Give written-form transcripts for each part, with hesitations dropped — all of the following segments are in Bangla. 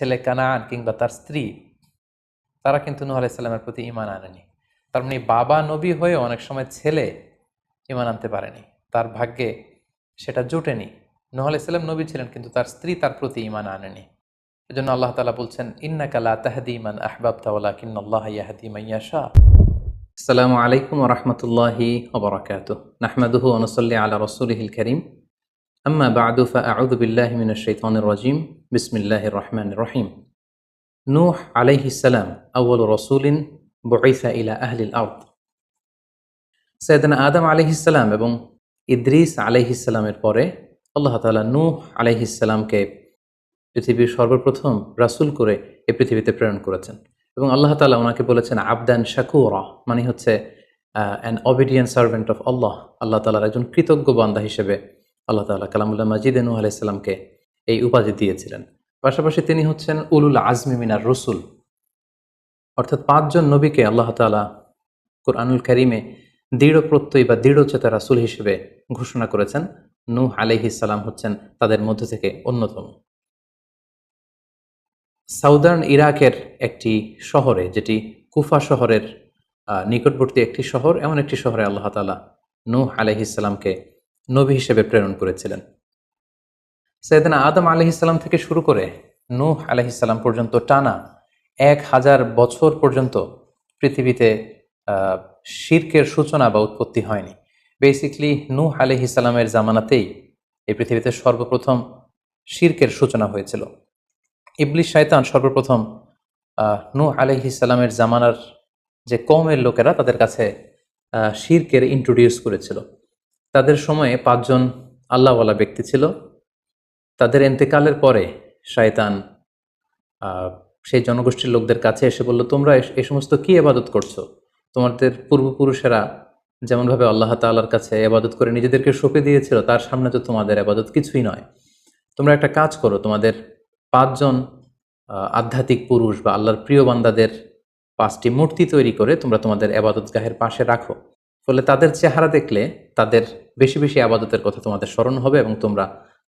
ছেলে কানান কিংবা তার স্ত্রী, তারা কিন্তু নূহ আলাইহিস সালামের প্রতি ঈমান আনেনি। তার মানে বাবা নবী হয়ে অনেক সময় ছেলে ঈমান আনতে পারেনি, তার ভাগ্যে সেটা জোটেনি। নূহ আলাইহিস সালাম নবী ছিলেন, কিন্তু তার স্ত্রী তার প্রতি ঈমান আনেনি। এজন্য আল্লাহ তাআলা বলছেন, ইন্নাকা লা তাহদি মান আহবাবতা ওয়ালাকিন্নাল্লাহা ইয়াহদি মান ইয়াশা। আসসালামু আলাইকুম ওয়া রাহমাতুল্লাহি ওয়া বারাকাতুহু। নাহমাদুহু ওয়া নুসাল্লি আলা রাসূলিহিল কারীম। আম্মা বা'দু ফাআউযু বিল্লাহি মিনাশ শাইতানির রাজীম। বিসমিল্লাহির রহমানির রহিম। নূহ আলাইহিস সালাম আউয়ালু রাসূলিন বুইসা ইলা আহলিল আরদ। সাইয়েদনা আদম আলাইহিস সালাম এবং ইদ্রিস আলাইহিস সালামের পরে আল্লাহ তাআলা নূহ আলাইহিস সালামকে পৃথিবীর সর্বপ্রথম রাসূল করে এই পৃথিবীতে প্রেরণ করেছেন। এবং আল্লাহ তাআলা ওনাকে বলেছেন আবদান শাকুরা, মানে হচ্ছে অ্যান অবিডিয়েন্ট সার্ভেন্ট অফ আল্লাহ। আল্লাহ তাআলার একজন কৃতজ্ঞ বান্দা হিসেবে আল্লাহ তাআলা কালামুল্লাহ মাজিদে নূহ আলাইহিস সালামকে এই উপাধি দিয়েছিলেন। পাশাপাশি তিনি হচ্ছেন উলুল আজমি মিনার রসুল, অর্থাৎ 5 জন নবীকে আল্লাহ তাআলা কুরআনুল কারীমে দৃঢ় প্রত্যয়ী বা দৃঢ়চেতা রাসূল হিসেবে ঘোষণা করেছেন। নূহ আলাইহিস সালাম হচ্ছেন তাদের মধ্য থেকে অন্যতম। সাউদার্ন ইরাকের একটি শহরে, যেটি কুফা শহরের নিকটবর্তী একটি শহর, এমন একটি শহরে আল্লাহ তাআলা নূহ আলাইহিস সালামকে নবী হিসেবে প্রেরণ করেছিলেন। সাইয়েদনা আদম আলাইহিস সালাম থেকে শুরু করে নূহ আলাইহিস সালাম পর্যন্ত টানা 1000 বছর পর্যন্ত পৃথিবীতে শিরকের সূচনা বা উৎপত্তি হয়নি। বেসিকলি নূহ আলাইহিস সালামের জামানাতেই এই পৃথিবীতে সর্বপ্রথম শিরকের সূচনা হয়েছিল। ইবলিস শয়তান সর্বপ্রথম নূহ আলাইহিস সালামের জামানার যে কওমের লোকেরা, তাদের কাছে শিরকের ইন্ট্রোডিউস করেছিল। তাদের সময়ে 5 জন আল্লাহওয়ালা ব্যক্তি ছিল। তাদের ইন্তেকালের পরে শয়তান সেই জনগোষ্ঠীর লোকদের কাছে এসে বলল, তোমরা এই সমস্ত কি ইবাদত করছো? তোমাদের পূর্বপুরুষেরা যেমনভাবে আল্লাহ তাআলার কাছে ইবাদত করে নিজেদেরকে সঁপে দিয়েছিল, তার সামনে তো তোমাদের ইবাদত কিছুই নয়। তোমরা একটা কাজ করো, তোমাদের 5 জন আধ্যাত্মিক পুরুষ বা আল্লাহর প্রিয় বান্দাদের 5টি মূর্তি তৈরি করে তোমরা তোমাদের ইবাদতগাহের পাশে রাখো। ফলে তাদের চেহারা দেখলে তাদের বেশি বেশি ইবাদতের কথা তোমাদের স্মরণ হবে এবং তোমরা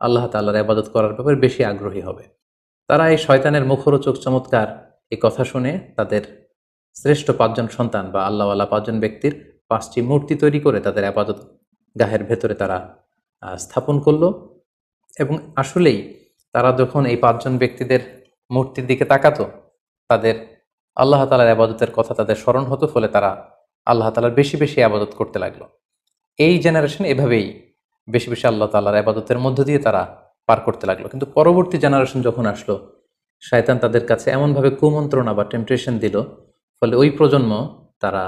আল্লাহ তাআলার ইবাদত করার ব্যাপারে বেশি আগ্রহী হবে। তারা এই শয়তানের মুখরোচক চমৎকার এই কথা শুনে তাদের শ্রেষ্ঠ 5 জন সন্তান বা আল্লাহওয়ালা 5 জন ব্যক্তির 5টি মূর্তি তৈরি করে তাদের ইবাদত গাহের ভেতরে তারা স্থাপন করলো। এবং আসলেই তারা যখন এই 5 জন ব্যক্তিদের মূর্তির দিকে তাকাতো, তাদের আল্লাহ তাআলার ইবাদতের কথা তাদের স্মরণ হতো। ফলে তারা আল্লাহ তাআলার বেশি বেশি ইবাদত করতে লাগলো। এই জেনারেশন এভাবেই বেশি বেশি আল্লাহ তাআলার ইবাদতের মধ্য দিয়ে তারা পার করতে লাগলো। কিন্তু পরবর্তী জেনারেশন যখন আসলো, শয়তান তাদের কাছে এমনভাবে কুমন্ত্রণা বা টেম্পটেশন দিল, ফলে ওই প্রজন্ম তারা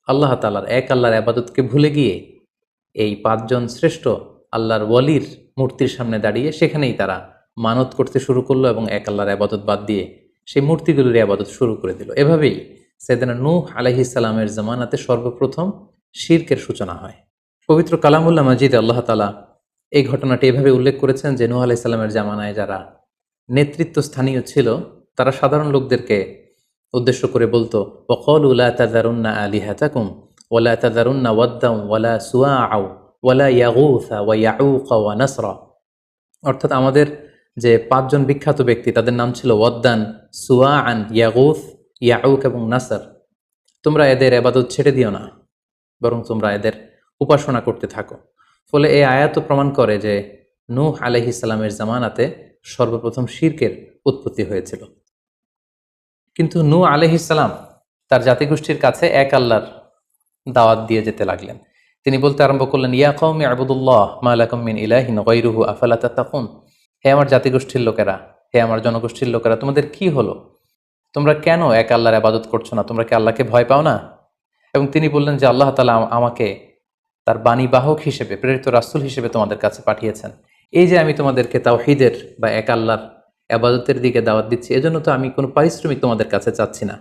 আল্লাহ তাআলার এক আল্লাহর ইবাদতকে ভুলে গিয়ে এই 5 জন শ্রেষ্ঠ আল্লাহর ওয়ালির মূর্তির সামনে দাঁড়িয়ে সেখানেই তারা মানত করতে শুরু করলো এবং এক আল্লাহর ইবাদত বাদ দিয়ে সেই মূর্তিগুলোর ইবাদত শুরু করে দিল। এভাবেই সাইয়েদনা নূহ আলাইহিস সালামের জামানাতে সর্বপ্রথম শিরকের সূচনা হয়। পবিত্র কালামুল্লাহ মাজিদে আল্লাহ তাআলা এই ঘটনাটি এভাবে উল্লেখ করেছেন যে নূহ আলাইহিস সালামের জামানায় যারা নেতৃত্ব স্থানীয় ছিল, তারা সাধারণ লোকদেরকে উদ্দেশ্য করে বলতো, ওয়াকালু লা তাযারুন্না আলিহাতাকুম ওয়া লা তাযারুন্না ওয়াদ্দান ওয়া লা সুওয়াআ ওয়া লা ইয়াগুসা ওয়া ইয়াউকা ওয়া নাসরা। অর্থাৎ আমাদের যে 5 জন বিখ্যাত ব্যক্তি, তাদের নাম ছিল ওয়াদ্দান, সুওয়াআন, ইয়াগুস, ইয়াউক এবং নাসর। তোমরা এদের ইবাদত ছেড়ে দিও না, বরং তোমরা এদের উপাসনা করতে থাকো। ফলে এই আয়াত প্রমাণ করে যে নূহ আলাইহিস সালামের জামানাতে সর্বপ্রথম শিরকের উৎপত্তি হয়েছিল। কিন্তু নূহ আলাইহিস সালাম তার জাতিগোষ্ঠীর কাছে এক আল্লাহর দাওয়াত দিয়ে যেতে লাগলেন। তিনি বলতে আরম্ভ করলেন, ইয়া কওমি আবুদুল্লাহ মা লাকুম মিন ইলাহিন গায়রুহু আফালা তাত্তাকুন। হে আমার জাতিগোষ্ঠীর লোকেরা, হে আমার জনগোষ্ঠীর লোকেরা, তোমাদের কি হলো? তোমরা কেন এক আল্লাহর ইবাদত করছো না? তোমরা কি আল্লাহকে ভয় পাও না? এবং তিনি বললেন যে আল্লাহ তাআলা আমাকে তার বাণী বাহক হিসেবে, প্রেরিত রাসূল হিসেবে তোমাদের কাছে পাঠিয়েছেন। এই যে আমি তোমাদেরকে তাওহীদের বা এক আল্লাহর ইবাদতের দিকে দাওয়াত দিচ্ছি, এজন্য তো আমি কোনো পারিশ্রমিক তোমাদের কাছে চাচ্ছি না,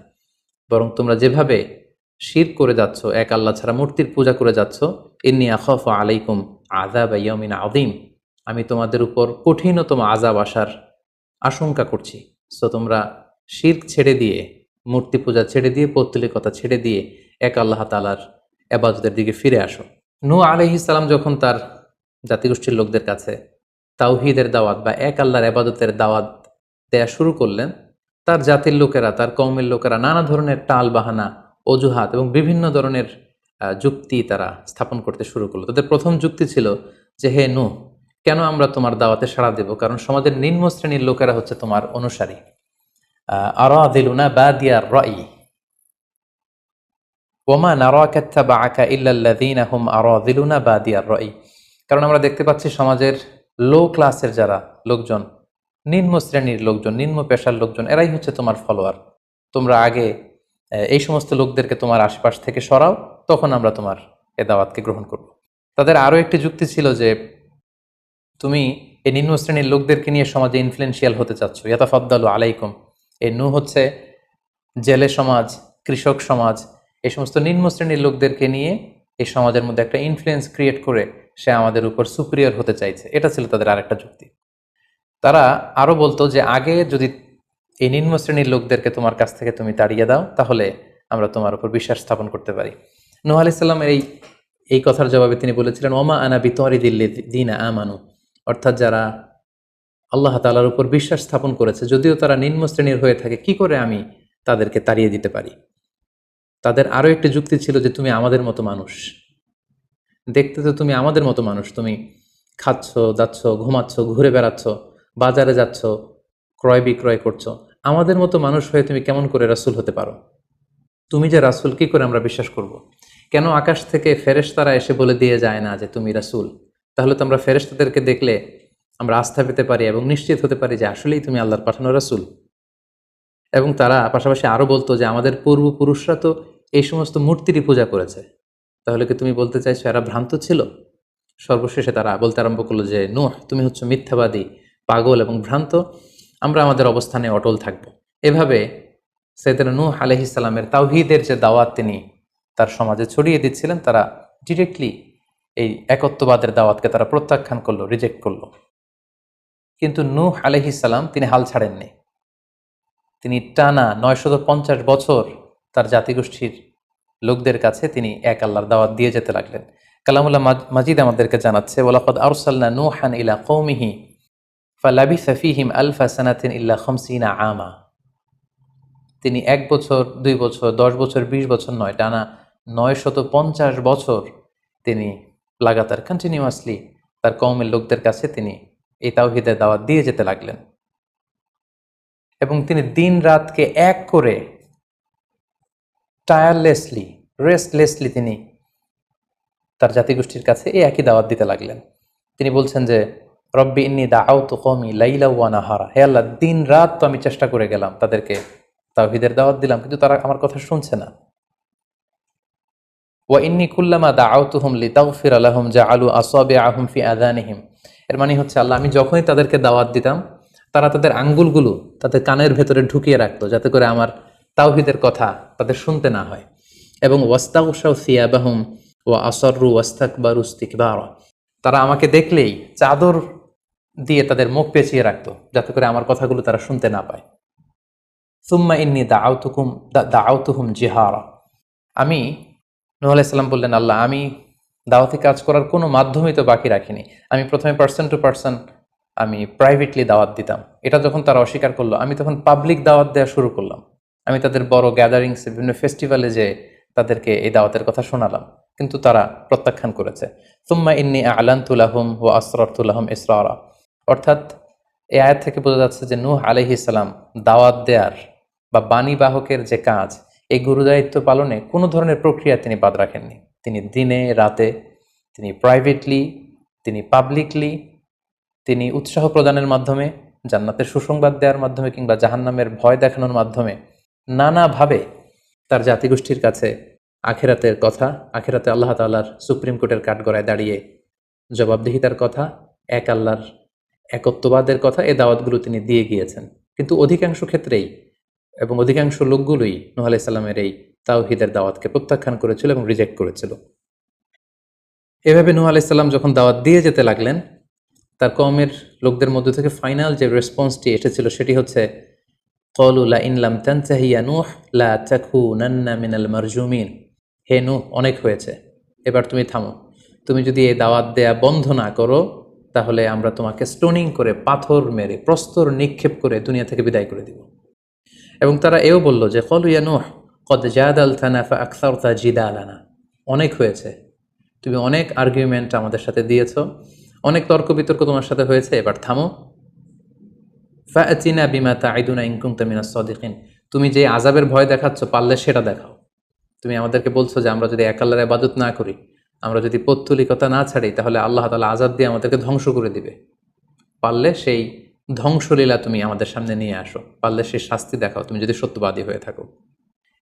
বরং তোমরা যেভাবে শিরক করে যাচ্ছ, এক আল্লাহ ছাড়া মূর্তির পূজা করে যাচ্ছ, ইন্নী আখাফু আলাইকুম আযাব ইয়াউমিন আযীম, আমি তোমাদের উপর কঠিনতম আযাব আসার আশঙ্কা করছি। সো তোমরা শিরক ছেড়ে দিয়ে, মূর্তি পূজা ছেড়ে দিয়ে, পৌত্তলিকতা ছেড়ে দিয়ে এক আল্লাহ তাআলার ইবাদতের দিকে ফিরে আসো। নূহ আলাইহিস সালাম যখন তার জাতিগোষ্ঠীর লোকদের কাছে তাওহীদের দাওয়াত বা এক আল্লাহর ইবাদতের দাওয়াত দেয়া শুরু করলেন, তার জাতির লোকেরা, তার কওমের লোকেরা নানা ধরনের টাল বাহানা, অজুহাত এবং বিভিন্ন ধরনের যুক্তি তারা স্থাপন করতে শুরু করলো। তাদের প্রথম যুক্তি ছিল যে, হে নূহ, কেন আমরা তোমার দাওয়াতে সাড়া দেব? কারণ সমাজের নিম্ন শ্রেণীর লোকেরা হচ্ছে তোমার অনুসারী। আরাদিলুনা বাদিয়ার রাই ওমা নারাকা ইত্তাবাআকা ইল্লাল্লাযীনা হুম আরাদিলুনা বাদিয়ার রাই। কারণ আমরা দেখতে পাচ্ছি সমাজের লো ক্লাসের যারা লোকজন, নিম্ন শ্রেণীর লোকজন, নিম্ন পেশার লোকজন, এরাই হচ্ছে তোমার ফলোয়ার। তোমরা আগে এই সমস্ত লোকদেরকে তোমার আশপাশ থেকে সরাও, তখন আমরা তোমার এ দাওয়াতকে গ্রহণ করব। তাদের আরও একটি যুক্তি ছিল যে, তুমি এই নিম্ন শ্রেণীর লোকদেরকে নিয়ে সমাজে ইনফ্লুয়েন্সিয়াল হতে চাচ্ছ। ইয়াতাফাদ্দালু আলাইকুম। এই নূহ হচ্ছে জেলে সমাজ, কৃষক সমাজ, এই সমস্ত নিম্ন শ্রেণীর লোকদেরকে নিয়ে এই সমাজের মধ্যে একটা ইনফ্লুয়েন্স ক্রিয়েট করে সে আমাদের উপর সুপিরিয়র হতে চাইছে। এটা ছিল তাদের আরেকটা যুক্তি। তারা আরও বলতো যে, আগে যদি এই নিম্ন শ্রেণীর লোকদেরকে তোমার কাছ থেকে তুমি তাড়িয়ে দাও, তাহলে আমরা তোমার উপর বিশ্বাস স্থাপন করতে পারি। নূহ আলাইহিস সালামের এই কথার জবাবে তিনি বলেছিলেন, ওমা আনা বিতরিদিল্লাযীনা আমানু, অর্থাৎ যারা আল্লাহ তাআলার উপর বিশ্বাস স্থাপন করেছে, যদিও তারা নিম্ন শ্রেণীর হয়ে থাকে, কি করে আমি তাদেরকে তাড়িয়ে দিতে পারি? তাদের আরও একটি যুক্তি ছিল যে, তুমি আমাদের মতো মানুষ, দেখতে তো তুমি আমাদের মতো মানুষ, তুমি খাচ্ছ, যাচ্ছ, ঘুমাচ্ছ, ঘুরে বেড়াচ্ছ, বাজারে যাচ্ছ, ক্রয় বিক্রয় করছো, আমাদের মতো মানুষ হয়ে তুমি কেমন করে রাসূল হতে পারো? তুমি যে রাসূল, কি করে আমরা বিশ্বাস করব? কেন আকাশ থেকে ফেরেশতারা এসে বলে দিয়ে যায় না যে তুমি রাসূল? তাহলে তো আমরা ফেরেশতাদেরকে দেখলে আমরা আস্থা পেতে পারি এবং নিশ্চিত হতে পারি যে আসলেই তুমি আল্লাহর পাঠানো রাসূল। এবং তারা পাশাপাশি আরও বলতো যে, আমাদের পূর্বপুরুষরা তো এই সমস্ত মূর্তিরই পূজা করেছে, তাহলে কি তুমি বলতে চাইছো এরা ভ্রান্ত ছিল? সর্বশেষে তারা বলতে আরম্ভ করলো যে, নূহ, তুমি হচ্ছে মিথ্যাবাদী, পাগল এবং ভ্রান্ত, আমরা আমাদের অবস্থানে অটল থাকব। এভাবে সাইয়েদনা নূহ আলাইহিস সালামের তাওহীদের যে দাওয়াত তিনি তার সমাজে ছড়িয়ে দিচ্ছিলেন, তারা ডিরেক্টলি এই একত্ববাদের দাওয়াতকে তারা প্রত্যাখ্যান করলো, রিজেক্ট করলো। কিন্তু নূহ আলাইহিস সালাম তিনি হাল ছাড়েননি। তিনি টানা 950 বছর তার জাতিগোষ্ঠীর লোকদের কাছে তিনি এক আল্লাহর দাওয়াত দিয়ে যেতে লাগলেন। কালামুল্লাহ মাজিদ আমাদেরকে জানাচ্ছে, ওয়ালাকাদ আরসালনা নূহান ইলা কওমিহি ফালাবিসা ফীহিম আলফা সানাতিন ইল্লা 50 আমা। তিনি 1 বছর, 2 বছর, 10 বছর, 20 বছর নয়, টানা 950 বছর তিনি লাগাতার কন্টিনিউয়াসলি তার কওমের লোকদের কাছে তিনি এই তাওহীদের দাওয়াত দিয়ে যেতে লাগলেন। এবং তিনি দিন রাতকে এক করে টায়ারলেসলি, রেস্টলেসলি তিনি তার জাতিগোষ্ঠীর কাছে এই একই দাওয়াত দিতে লাগলেন। তিনি বলছেন যে, রব্বি ইন্নী দাআউতু কওমি লাইলা ওয়া নাহারা, হে আল্লাহ, দিন রাত তো আমি চেষ্টা করে গেলাম, তাদেরকে তাওহীদের দাওয়াত দিলাম, কিন্তু তারা আমার কথা শুনছে না। ওয়া ইন্নী কুল্লামা দাআউতুহুম লিতাগফিরা লাহুম জাআলু আসাবিআহুম ফি আযানিহিম। এর মানে হচ্ছে, আল্লাহ, আমি যখনই তাদেরকে দাওয়াত দিতাম, তারা তাদের আঙ্গুলগুলো তাদের কানের ভেতরে ঢুকিয়ে রাখতো, যাতে করে আমার তাওহীদের কথা তাদের শুনতে না হয়। এবং ওয়াস্তাগশাউ সিয়াবাহুম ওয়া আসররু ওয়াস্তাকবারু ইস্তিকবারা, তারা আমাকে দেখলেই চাদর দিয়ে তাদের মুখ পেঁচিয়ে রাখতো, যাতে করে আমার কথাগুলো তারা শুনতে না পায়। সুম্মা ইন্নী দাআউতুহুম জিহারা। আমি, নূহ আলাইহিস সালাম বললেন, আল্লাহ, আমি দাওয়াতি কাজ করার কোনো মাধ্যমই তো বাকি রাখিনি। আমি প্রথমে পার্সন টু পার্সন আমি প্রাইভেটলি দাওয়াত দিতাম। এটা যখন তারা অস্বীকার করলো, আমি তখন পাবলিক দাওয়াত দেওয়া শুরু করলাম। আমি তাদের বড় গ্যাদারিংসে, বিভিন্ন ফেস্টিভ্যালে যে তাদেরকে এই দাওয়াতের কথা শোনালাম, কিন্তু তারা প্রত্যাখ্যান করেছে। সুম্মা ইন্নী আ'লানতু লাহুম ওয়া আসরারতু লাহুম ইসরারা। অর্থাৎ এই আয়াত থেকে বোঝা যাচ্ছে যে, নূহ আলাইহিস সালাম দাওয়াত দেয়ার বা বাণী বাহকের যে কাজ, এই গুরুদায়িত্ব পালনে কোনো ধরনের প্রক্রিয়া তিনি বাদ রাখেননি। তিনি দিনে রাতে, তিনি প্রাইভেটলি, তিনি পাবলিকলি, তিনি উৎসাহ প্রদানের মাধ্যমে, জান্নাতের সুসংবাদ দেওয়ার মাধ্যমে, কিংবা জাহান্নামের ভয় দেখানোর মাধ্যমে নানাভাবে তার জাতিগোষ্ঠীর কাছে আখিরাতের কথা, আখিরাতে আল্লাহ তাআলার সুপ্রিম কোর্টের কাঠগড়ায় দাঁড়িয়ে জবাবদিহিতার কথা, এক আল্লাহর একত্ববাদের কথা, এই দাওয়াতগুলো তিনি দিয়ে গিয়েছেন। কিন্তু অধিকাংশ ক্ষেত্রেই এবং অধিকাংশ লোকগুলোই নূহ আলাইহিস সালামের এই তাওহীদের দাওয়াতকে প্রত্যাখ্যান করেছিল এবং রিজেক্ট করেছিল। এভাবে নূহ আলাইহিস সালাম যখন দাওয়াত দিয়ে যেতে লাগলেন, তার কওমের লোকদের মধ্য থেকে ফাইনাল যে রেসপন্সটি এসেছিল সেটি হচ্ছে, ক্বালু লা ইন লাম তানতাহি ইয়া নূহ লা তাকুনান্না মিনাল মারজুমিন। হে নূহ, অনেক হয়েছে, এবার তুমি থামো। তুমি যদি এই দাওয়াত দেয়া বন্ধ না করো, তাহলে আমরা তোমাকে স্টোনিং করে, পাথর মেরে, প্রস্তর নিক্ষেপ করে দুনিয়া থেকে বিদায় করে দিব। এবং তারা এও বলল যে ক্বালু ইয়া নূহ ক্বাদ জাদালতানা ফাআকসারতা জিদালানা, অনেক হয়েছে, তুমি অনেক আর্গুমেন্ট আমাদের সাথে দিয়েছো, অনেক তর্ক বিতর্ক তোমার সাথে হয়েছে, এবার থামো। ফাআতিনা বিমা তাইদুনা ইন কুনতা মিনাস সাদিকিন, তুমি যে আযাবের ভয় দেখাচ্ছ পারলে সেটা দেখাও। তুমি আমাদেরকে বলছো যে আমরা যদি এক আল্লাহর ইবাদত না করি, আমরা যদি পৌত্তলিকতা না ছাড়ি, তাহলে আল্লাহ তাআলা আযাব দিয়ে আমাদেরকে ধ্বংস করে দিবে। পারলে সেই ধ্বংসলীলা তুমি আমাদের সামনে নিয়ে আসো, পারলে সেই শাস্তি দেখাও তুমি যদি সত্যবাদী হয়ে থাকো।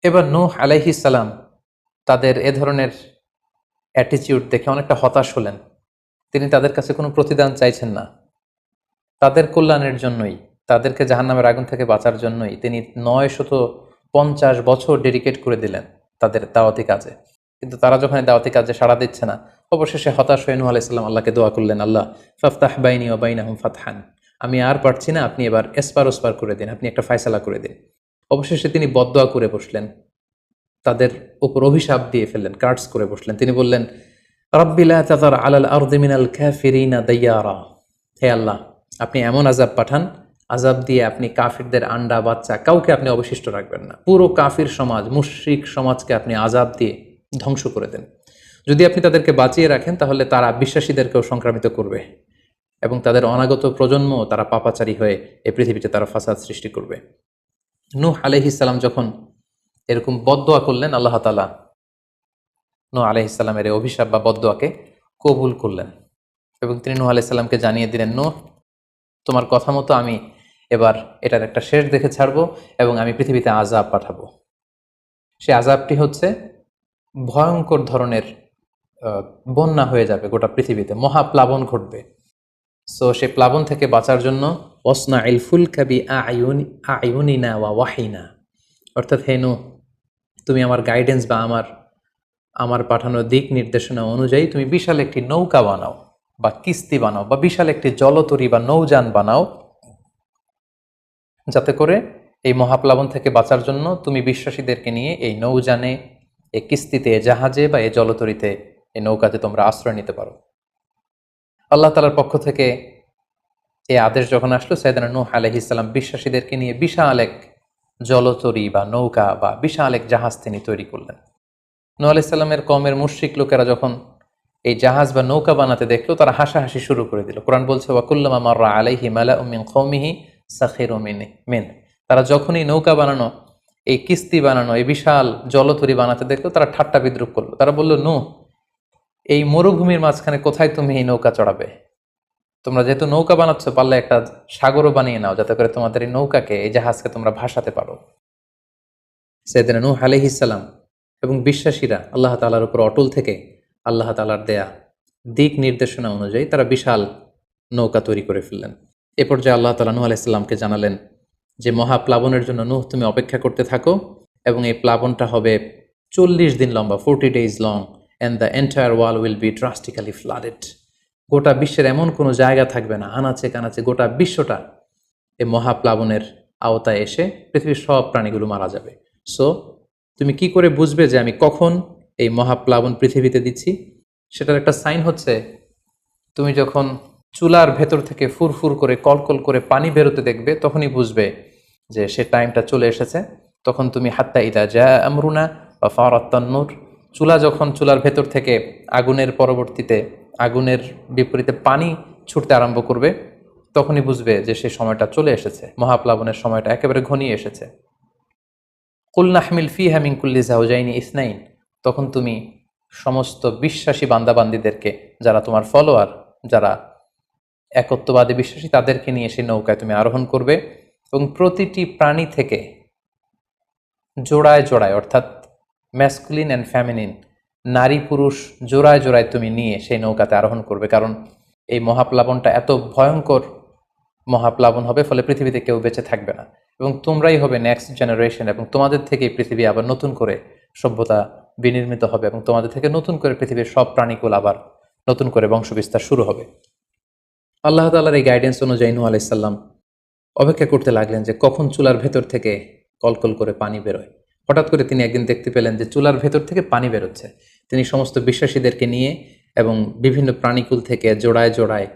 এবার নূহ আলাইহিস সালাম তাদের এ ধরনের অ্যাটিটিউড দেখে অনেকটা হতাশ হলেন। তিনি তাদের কাছে কোনো প্রতিদান চাইছেন না, তাদের কল্যাণের জন্যই, তাদেরকে জাহান্নামের আগুন থেকে বাঁচার জন্যই তিনি 950 বছর ডেডিকেট করে দিলেন তাদের দাওয়াতি কাজে। কিন্তু তারা যখন এই দাওয়াতি কাজে সাড়া দিচ্ছে না, অবশেষে হতাশ হয়ে নূহ আলাইহিস সালাম আল্লাহকে দোয়া করলেন, আল্লাহ ফাফতাহ বাইনি ওয়া বাইনাহুম ফাতহান, আমি আর পারছি না, আপনি এবার এসপার ওসপার করে দিন, আপনি একটা ফয়সালা করে দিন। অবশেষে তিনি বদদোয়া করে বসলেন, তাদের উপর অভিশাপ দিয়ে ফেললেন, কার্ডস করে বসলেন। তিনি বললেন, রাব্বি লা তাযার আলাল আরদি মিনাল কাফিরিনা দাইয়ারা, হে আল্লাহ, আপনি এমন আযাব পাঠান, আযাব দিয়ে আপনি কাফিরদের আন্ডা বাচ্চা কাউকে আপনি অবশিষ্ট রাখবেন না, পুরো কাফির সমাজ, মুশরিক সমাজকে আপনি আযাব দিয়ে ধ্বংস করে দেন। যদি আপনি তাদেরকে বাঁচিয়ে রাখেন তাহলে তারা বিশ্বাসীদেরকেও সংক্রামিত করবে এবং তাদের অনাগত প্রজন্ম তারা পাপাচারী হয়ে এই পৃথিবীতে তারা ফাসাদ সৃষ্টি করবে। নূহ আলাইহিস সালাম যখন এরকম বদদোয়া করলেন, আল্লাহ তাআলা নূহ আলাইহিস সালামের এই অভিশাপ বা বদদোয়াকে কবুল করলেন এবং তিনি নূহ আলাইহিস সালামকে জানিয়ে দিলেন, নূহ, তোমার কথা মতো আমি এবার এটার একটা শেষ দেখে ছাড়বো এবং আমি পৃথিবীতে আযাব পাঠাবো। সে আযাবটি হচ্ছে ভয়ঙ্কর ধরনের বন্যা হয়ে যাবে গোটা পৃথিবীতে, মহাপ্লাবন ঘটবে। সো সে প্লাবন থেকে বাঁচার জন্য ওয়াসনাইল ফুলকা বিআইউনিনা ওয়া ওয়াহিনা, অর্থাৎ হে নূহ, তুমি আমার গাইডেন্স বা আমার পাঠানো দিক নির্দেশনা অনুযায়ী তুমি বিশাল একটি নৌকা বানাও বা কিস্তি বানাও বা বিশাল একটি জলতরী বা নৌযান বানাও, যাতে করে এই মহাপ্লাবন থেকে বাঁচার জন্য তুমি বিশ্বাসীদেরকে নিয়ে এই নৌযানে, এই কিস্তিতে, জাহাজে বা এই জলতরীতে, এই নৌকাতে তোমরা আশ্রয় নিতে পারো। আল্লাহ তাআলার পক্ষ থেকে এই আদেশ যখন আসলো, সাইয়েদনা নূহ আলাইহিস সালাম বিশ্বাসীদেরকে নিয়ে বিশাল এক জলতরী বা নৌকা বা বিশাল এক জাহাজ তিনি তৈরি করলেন। নূহ আলাইহিস সালামের কওমের মুশরিক লোকেরা যখন এই জাহাজ বা নৌকা বানাতে দেখলো, তারা হাসাহাসি শুরু করে দিল। কোরআন বলছে, ওয়া কুল্লামা মাররা আলাইহি মালাউম মিন কওমিহি সাখিরু মিন, তারা যখনই নৌকা বানানো, এই কিস্তি বানানো, এই বিশাল জলতরী বানাতে দেখলো, তারা ঠাট্টা বিদ্রুপ করলো। তারা বলল, নূহ, এই মরুভূমির মাঝখানে কোথায় তুমি এই নৌকা চড়াবে? তোমরা যেহেতু নৌকা বানাচ্ছ, পারলে একটা সাগরও বানিয়ে নাও, যাতে করে তোমাদের এই নৌকাকে, এই জাহাজকে তোমরা ভাসাতে পারো। সাইয়েদনা নূহ আলাইহিস সালাম এবং বিশ্বাসীরা আল্লাহ তাআলার উপর অটল থেকে আল্লাহ তাআলার দেয়া দিক নির্দেশনা অনুযায়ী তারা বিশাল নৌকা তৈরি করে ফেললেন। এ পর্যায়ে আল্লাহ তাআলা নূহ আলাইহিস সালামকে জানালেন যে মহাপ্লাবনের জন্য নূহ, তুমি অপেক্ষা করতে থাকো এবং এই প্লাবনটা হবে 40 দিন লম্বা, 40 days long, and the entire wall will be drastically flooded. গোটা বিশ্বের এমন কোনো জায়গা থাকবে না, আনাচে কানাচে গোটা বিশ্বটা এই মহাপ্লাবনের আওতায় এসে পৃথিবীর সব প্রাণীগুলো মারা যাবে। সো তুমি কি করে বুঝবে যে আমি কখন এই মহাপ্লাবন পৃথিবীতে দিচ্ছি? সেটার একটা সাইন হচ্ছে, তুমি যখন চুলার ভেতর থেকে ফুরফুর করে কলকল করে পানি বেরোতে দেখবে, তখনই বুঝবে যে সে টাইমটা চলে এসেছে। তখন তুমি হাত্তা ইদা জা আমরুনা বা ফারাত্তান নূর, চুলার ভেতর থেকে আগুনের বিপরীতে পানি ছুটতে আরম্ভ করবে, তখনই বুঝবে যে সে সময়টা চলে এসেছে, মহাপ্লাবনের সময়টা একেবারে ঘনিয়ে এসেছে। কুল নাহমিল ফিহা মিন কুল্লি যাওজাইনি ইসনাইন, তখন তুমি সমস্ত বিশ্বাসী বান্দাবান্দিদেরকে, যারা তোমার ফলোয়ার, যারা একত্ববাদী বিশ্বাসী, তাদেরকে নিয়ে সেই নৌকায় তুমি আরোহণ করবে এবং প্রতিটি প্রাণী থেকে জোড়ায় জোড়ায়, অর্থাৎ ম্যাসকুলিন অ্যান্ড ফ্যামিনিন, নারী পুরুষ জোড়ায় জোড়ায় তুমি নিয়ে সেই নৌকাতে আরোহণ করবে। কারণ এই মহাপ্লাবনটা এত ভয়ঙ্কর মহাপ্লাবন হবে, ফলে পৃথিবীতে কেউ বেঁচে থাকবে না এবং তোমরাই হবে নেক্সট জেনারেশন, এবং তোমাদের থেকেই পৃথিবী আবার নতুন করে সভ্যতা বিনির্মিত হবে এবং তোমাদের থেকে নতুন করে পৃথিবীর সব প্রাণীকুল আবার নতুন করে বংশবিস্তার শুরু হবে। আল্লাহ তাআলার এই গাইডেন্স অনুযায়ী নূহ আলাইহিস সালাম অপেক্ষা করতে লাগলেন যে কখন চুলার ভেতর থেকে কলকল করে পানি বেরোয়। হঠাৎ করে তিনি একদিন দেখতে পেলেন যে চুলার ভেতর থেকে পানি বেরোচ্ছে। তিনি সমস্ত বিশ্বাসীদেরকে নিয়ে এবং বিভিন্ন প্রাণীকুল থেকে জোড়ায় জোড়ায়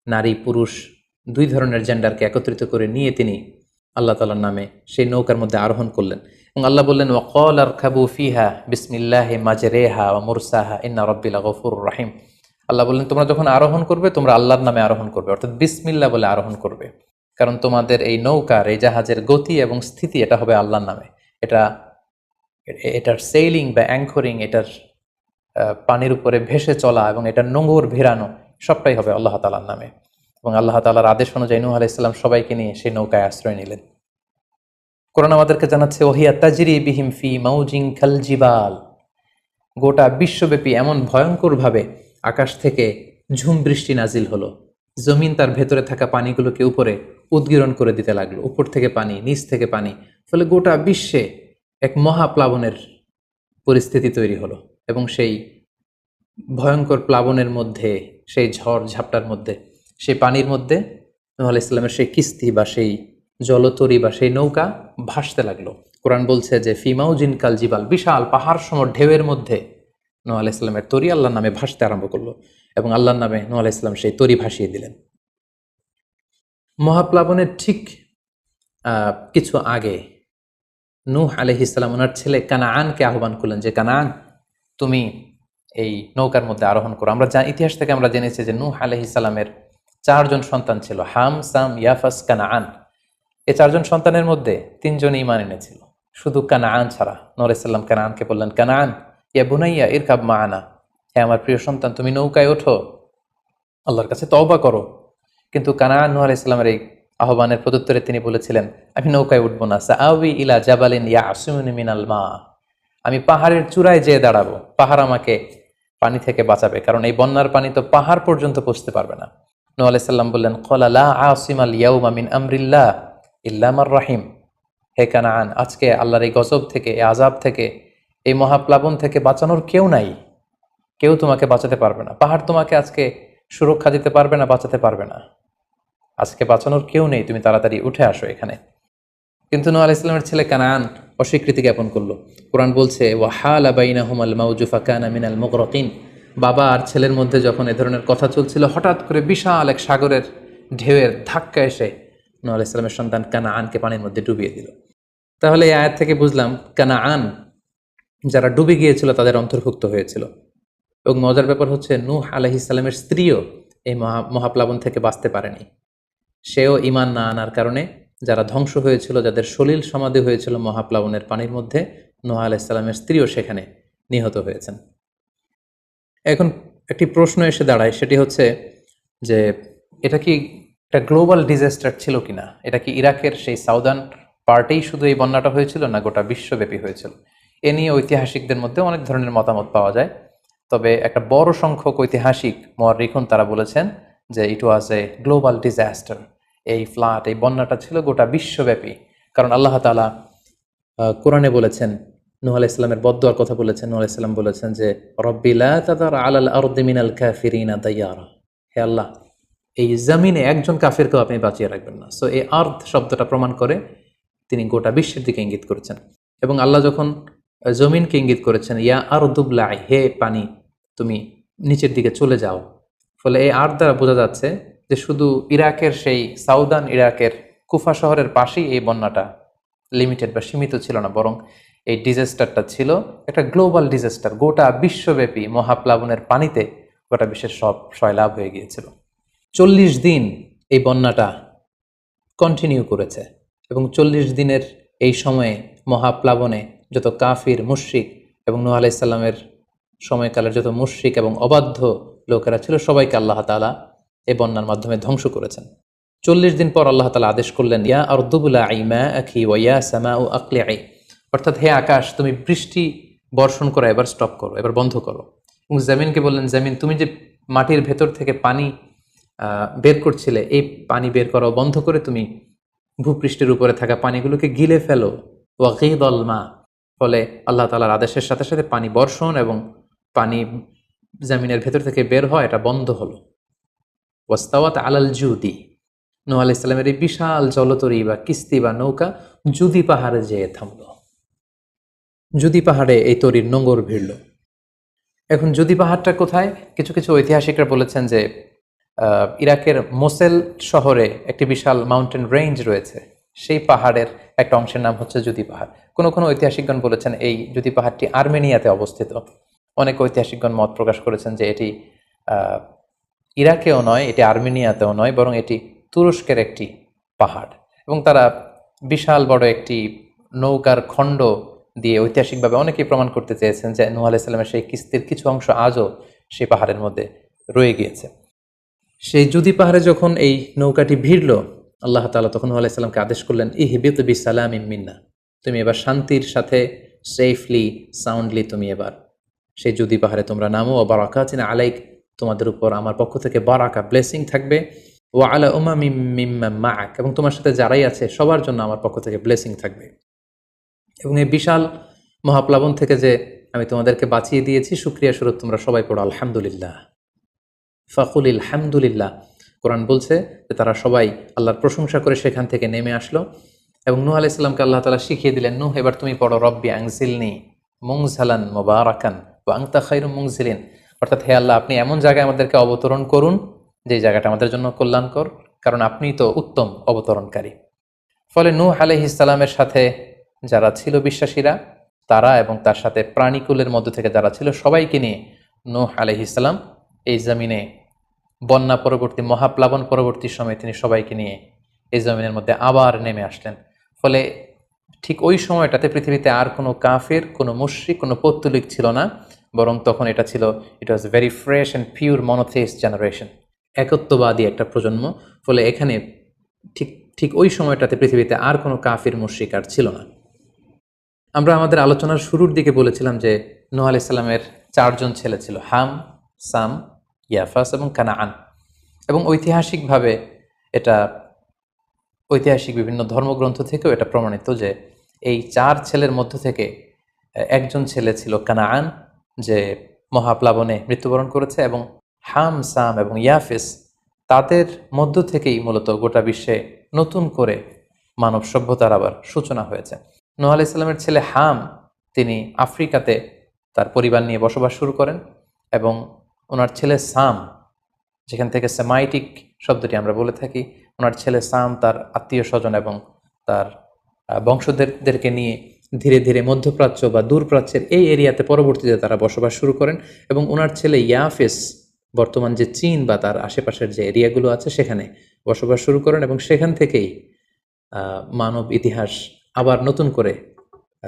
নারী পুরুষ দুই ধরনের জেন্ডারকে একত্রিত করে নিয়ে তিনি আল্লাহ তাআলার নামে সেই নৌকার মধ্যে আরোহণ করলেন এবং আল্লাহ বললেন ওয়াকাল আরকাবু ফিহা বিসমিল্লাহি মাজরেহা ওয়া মুরসাহা ইন্না রাব্বি লাগফুরুর রহিম। আল্লাহ বললেন তোমরা যখন আরোহণ করবে তোমরা আল্লাহর নামে আরোহণ করবে, অর্থাৎ বিসমিল্লাহ বলে আরোহণ করবে, কারণ তোমাদের এই নৌকার এই জাহাজের গতি এবং স্থিতি এটা হবে আল্লাহর নামে। এটা এটার সেইলিং বা অ্যাঙ্করিং, এটার পানির উপরে ভেসে চলা এবং এটার নোঙর ভেরানো সবটাই হবে আল্লাহ তাআলার নামে। এবং আল্লাহ তাআলার আদেশ অনুযায়ী নূহ আলাইহিস সালাম সবাইকে নিয়ে সেই নৌকায় আশ্রয় নিলেন। কোরআন আমাদেরকে জানাচ্ছে ওহিয়া তাজরি বিহিম ফি মাউজিন কাল জিবাল, গোটা বিশ্বব্যাপী এমন ভয়ঙ্করভাবে আকাশ থেকে ঝুম বৃষ্টি নাজিল হলো, জমিন তার ভেতরে থাকা পানিগুলোকে উপরে উদ্গীরণ করে দিতে লাগলো, উপর থেকে পানি নিচ থেকে পানি, ফলে গোটা বিশ্বে এক মহাপ্লাবনের পরিস্থিতি তৈরি হলো। এবং সেই ভয়ঙ্কর প্লাবনের মধ্যে, সেই ঝড় ঝাপটার মধ্যে, সেই পানির মধ্যে নূহ আলাইহিস সালামের সেই কিস্তি বা সেই জলতরী বা সেই নৌকা ভাসতে লাগলো। কোরআন বলছে যে ফিমাউজিন কাল জিবাল, বিশাল পাহাড় সম ঢেউয়ের মধ্যে নূহ আলাইহিস সালামের তরী আল্লাহর নামে ভাসতে আরম্ভ করলো এবং আল্লাহর নামে নূহ আলাইহিস সালাম সেই তরী ভাসিয়ে দিলেন। মহাপ্লাবনের ঠিক কিছু আগে নূহ আলাইহিস সালাম ওনার ছেলে কানাআনকে আহ্বান করলেন যে কানাআন, তুমি এই নৌকার মধ্যে আরোহণ করো। আমরা ইতিহাস থেকে আমরা জেনেছি যে নূহ আলাইহিস সালামের 4 জন সন্তান ছিল, হাম, সাম, ইয়াফাস, কানাআন। এই 4 জন সন্তানের মধ্যে 3 জন ঈমান এনেছিল, শুধু কানাআন ছাড়া। নূহ আলাইহিস সালাম কানাআনকে বললেন, কানাআন ইয়া বুনাইয়া ইরকাব মাআনা, হে আমার প্রিয় সন্তান তুমি নৌকায় ওঠো, আল্লাহর কাছে তওবা করো। কিন্তু কানাআন নূহ আলাইহিস সালামের এই আহ্বানের প্রত্যুত্তরে তিনি বলেছিলেন, আমি নৌকায় উঠবো না, সাআউই ইলা জাবালিন ইয়াসিমুনি মিনাল মা, আমি পাহাড়ের চূড়ায় যেয়ে দাঁড়াবো, পাহাড় আমাকে পানি থেকে বাঁচাবে, কারণ এই বন্যার পানি তো পাহাড় পর্যন্ত পৌঁছতে পারবে না। নূহ আলাইহিস সালাম বললেন, ক্বালা লা আসিমাল ইয়াউমা মিন আমরিল্লাহ ইল্লা মার রাহিম, হে কানাআন, আজকে আল্লাহর এই গজব থেকে, এই আযাব থেকে, এই মহাপ্লাবন থেকে বাঁচানোর কেউ নাই, কেউ তোমাকে বাঁচাতে পারবে না, পাহাড় তোমাকে আজকে সুরক্ষা দিতে পারবে না, বাঁচাতে পারবে না, আজকে বাঁচানোর কেউ নেই, তুমি তাড়াতাড়ি উঠে আসো এখানে। কিন্তু নূহ আলাইহিস সালামের ছেলে কানাআন অস্বীকৃতি জ্ঞাপন করলো। কোরআন বলছে ওয়াহালা বাইনাহুমাল মাউজু ফাকানা মিনাল মুগরাকিন, বাবা আর ছেলের মধ্যে যখন এ ধরনের কথা চলছিল, হঠাৎ করে বিশাল এক সাগরের ঢেউয়ের ধাক্কা এসে নূহ আলাইহিস সালামের সন্তান কানাআনকে পানির মধ্যে ডুবিয়ে দিল। তাহলে এই আয়াত থেকে বুঝলাম কানাআন যারা ডুবে গিয়েছিল তাদের অন্তর্ভুক্ত হয়েছিল। এবং মজার ব্যাপার হচ্ছে নূহ আলাইহিস সালামের স্ত্রীও এই মহাপ্লাবন থেকে বাঁচতে পারেনি। সেও ঈমান না আনার কারণে যারা ধ্বংস হয়েছিল, যাদের সলিল সমাধি হয়েছিল মহাপ্লাবনের পানির মধ্যে, নূহ আলাইহিস সালামের স্ত্রীও সেখানে নিহত হয়েছেন। এখন একটি প্রশ্ন এসে দাঁড়ায়, সেটি হচ্ছে যে এটা কি একটা গ্লোবাল ডিজাস্টার ছিল কিনা? এটা কি ইরাকের সেই সাউদার্ন পার্টেই শুধু এই বন্যাটা হয়েছিল, না গোটা বিশ্বব্যাপী হয়েছিল? এ নিয়ে ঐতিহাসিকদের মধ্যে অনেক ধরনের মতামত পাওয়া যায়। তবে একটা বড় সংখ্যক ঐতিহাসিক মুআররিখুন তারা বলেছেন যে ইট ওয়াজ এ গ্লোবাল ডিজাস্টার, এই ফ্লাড, এই বন্যাটা ছিল গোটা বিশ্বব্যাপী। কারণ আল্লাহ তাআলা কোরআনে বলেছেন, নূহ আলাইহিস সালামের বদদুয়ার কথা বলেছেন, নূহ আলাইহিস সালাম বলেছেন যে রব্বি লা তাযার আলাল আরদি মিনাল কাফিরিনা দাইয়ারা, হে আল্লাহ এই জমিনে একজন কাফিরকেও আপনি বাঁচিয়ে রাখবেন না। সো এই আর্থ শব্দটা প্রমাণ করে তিনি গোটা বিশ্বের দিকে ইঙ্গিত করেছেন। এবং আল্লাহ যখন জমিনকে ইঙ্গিত করেছেন, ইয়া আরদুবলাই, হে পানি তুমি নিচের দিকে চলে যাও, ফলে এই আর্থ দ্বারা বোঝা যাচ্ছে যে শুধু ইরাকের সেই সাউদার্ন ইরাকের কুফা শহরের পাশেই এই বন্যাটা লিমিটেড বা সীমিত ছিল না, বরং এই ডিজাস্টারটা ছিল একটা গ্লোবাল ডিজাস্টার, গোটা বিশ্বব্যাপী মহাপ্লাবনের পানিতে গোটা বিশ্বের সব সয়লাভ হয়ে গিয়েছিল। 40 দিন এই বন্যাটা কন্টিনিউ করেছে এবং 40 দিনের এই সময়ে মহাপ্লাবনে যত কাফির, মুশরিক এবং নূহ আলাইহিস সালামের সময়কালের যত মুশরিক এবং অবাধ্য লোকেরা ছিল, সবাইকে আল্লাহ তাআলা এই বন্যার মাধ্যমে ধ্বংস করেছেন। 40 দিন পর আল্লাহ তাআলা আদেশ করলেন, ইয়া আরদুবলাঈ মাআকি ওয়া ইয়া সামাউ আকলিঈ, অর্থাৎ হে আকাশ তুমি বৃষ্টি বর্ষণ করা এবার স্টপ করো, এবার বন্ধ করো। এবং জমিনকে বললেন, জমিন তুমি যে মাটির ভেতর থেকে পানি বের করছিলে, এই পানি বের করা বন্ধ করে তুমি ভূপৃষ্ঠের উপরে থাকা পানিগুলোকে গিলে ফেলো, ওয়াগীদাল মা, ফলে আল্লাহ তাআলার আদেশের সাথে সাথে পানি বর্ষণ এবং পানি জমিনের ভেতর থেকে বের হয়, এটা বন্ধ হলো। ওয়াস্তাওয়াত আলাল জুদি, নূহ আলাইহিস সালামের এই বিশাল জলতরী বা কিস্তি বা নৌকা জুদি পাহাড়ে যেয়ে থামল। জুদি পাহাড়ে এই তরীর নোঙর ভিড়ল। এখন জুদি পাহাড়টা কোথায়? কিছু কিছু ঐতিহাসিকরা বলেছেন যে ইরাকের মোসেল শহরে একটি বিশাল মাউন্টেন রেঞ্জ রয়েছে, সেই পাহাড়ের একটা অংশের নাম হচ্ছে জুদি পাহাড়। কোনো কোনো ঐতিহাসিকগণ বলেছেন এই জুদি পাহাড়টি আর্মেনিয়াতে অবস্থিত। অনেক ঐতিহাসিকগণ মত প্রকাশ করেছেন যে এটি আহ, ইরাকেও নয়, এটি আর্মেনিয়াতেও নয়, বরং এটি তুরস্কের একটি পাহাড়। এবং তারা বিশাল বড় একটি নৌকার খণ্ড দিয়ে ঐতিহাসিকভাবে অনেকেই প্রমাণ করতে চেয়েছেন যে নূহ আলাইহিস সালামের সেই কিস্তির কিছু অংশ আজও সেই পাহাড়ের মধ্যে রয়ে গিয়েছে। সেই জুদি পাহাড়ে যখন এই নৌকাটি ভিড়ল, আল্লাহ তাআলা তখন নূহ আলাইহিস সালামকে আদেশ করলেন, ইহবিত বিসালামিন মিন্না, তুমি এবার শান্তির সাথে সেফলি সাউন্ডলি তুমি এবার সেই জুদি পাহাড়ে তোমরা নামো। ও বারাকাতিন আলাইক, তোমাদের উপর আমার পক্ষ থেকে বারাকা ব্লেসিং থাকবে। ও আলা উমামিম মিম্মান মাআক, এবং তোমার সাথে যারাই আছে সবার জন্য আমার পক্ষ থেকে ব্লেসিং থাকবে। এবং এই বিশাল মহাপ্লাবন থেকে যে আমি তোমাদেরকে বাঁচিয়ে দিয়েছি, শুকরিয়া স্বরূপ তোমরা সবাই পড়ো আলহামদুলিল্লাহ। ফাকুল আলহামদুলিল্লাহ। কোরআন বলছে যে তারা সবাই আল্লাহর প্রশংসা করে সেখান থেকে নেমে আসলো এবং নূহ আলাইহিস সালামকে আল্লাহ তাআলা শিখিয়ে দিলেন, নূহ এবার তুমি পড়ো রব্বি আনজিলনি মুনজালান মুবারাকান ওয়া আনতা খায়রুম মুনজিলিন, অর্থাৎ হে আল্লাহ আপনি এমন জায়গায় আমাদেরকে অবতরণ করুন যে জায়গাটা আমাদের জন্য কল্যাণকর, কারণ আপনিই তো উত্তম অবতরণকারী। ফলে নূহ আলাইহিস সালামের সাথে যারা ছিল বিশ্বাসীরা, তারা এবং তার সাথে প্রাণীকুলের মধ্য থেকে যারা ছিল সবাইকে নিয়ে নূহ আলাইহিস সালাম এই জমিনে বন্যা পরবর্তী মহাপ্লাবন পরবর্তী সময়ে তিনি সবাইকে নিয়ে এই জমিনের মধ্যে আবার নেমে আসলেন। ফলে ঠিক ওই সময়টাতে পৃথিবীতে আর কোনো কাফের, কোনো মুশরিক, কোনো পৌত্তলিক ছিল না, বরং তখন এটা ছিল, it was very fresh and pure monotheist generation, একত্ববাদী একটা প্রজন্ম। ফলে এখানে ঠিক ঠিক ওই সময়টাতে পৃথিবীতে আর কোনো কাফির মুশরিক আর ছিল না। আমরা আমাদের আলোচনার শুরুর দিকে বলেছিলাম যে নূহ আলাইহিস সালামের 4 জন ছেলে ছিল, হাম, সাম, ইয়াফাস এবং কানাআন। এবং ঐতিহাসিকভাবে এটা ঐতিহাসিক বিভিন্ন ধর্মগ্রন্থ থেকেও এটা প্রমাণিত যে এই 4 ছেলের মধ্য থেকে একজন ছেলে ছিল কানাআন, যে মহাপ্লাবনে মৃত্যুবরণ করেছে, এবং হাম, সাম এবং ইয়াফেস, তাদের মধ্য থেকেই মূলত গোটা বিশ্বে নতুন করে মানব সভ্যতার আবার সূচনা হয়েছে। নূহ আলাইহিস সালামের ছেলে হাম, তিনি আফ্রিকাতে তার পরিবার নিয়ে বসবাস শুরু করেন, এবং ওনার ছেলে সাম, যেখান থেকে সেমাইটিক শব্দটি আমরা বলে থাকি, ওনার ছেলে সাম তার আত্মীয় স্বজন এবং তার বংশধরদেরকে নিয়ে ধীরে ধীরে মধ্যপ্রাচ্য বা দূরপ্রাচ্যের এই এরিয়াতে পরবর্তীতে তারা বসবাস শুরু করেন। এবং ওনার ছেলে ইয়াফেস বর্তমান যে চীন বা তার আশেপাশের যে এরিয়াগুলো আছে সেখানে বসবাস শুরু করেন, এবং সেখান থেকেই মানব ইতিহাস আবার নতুন করে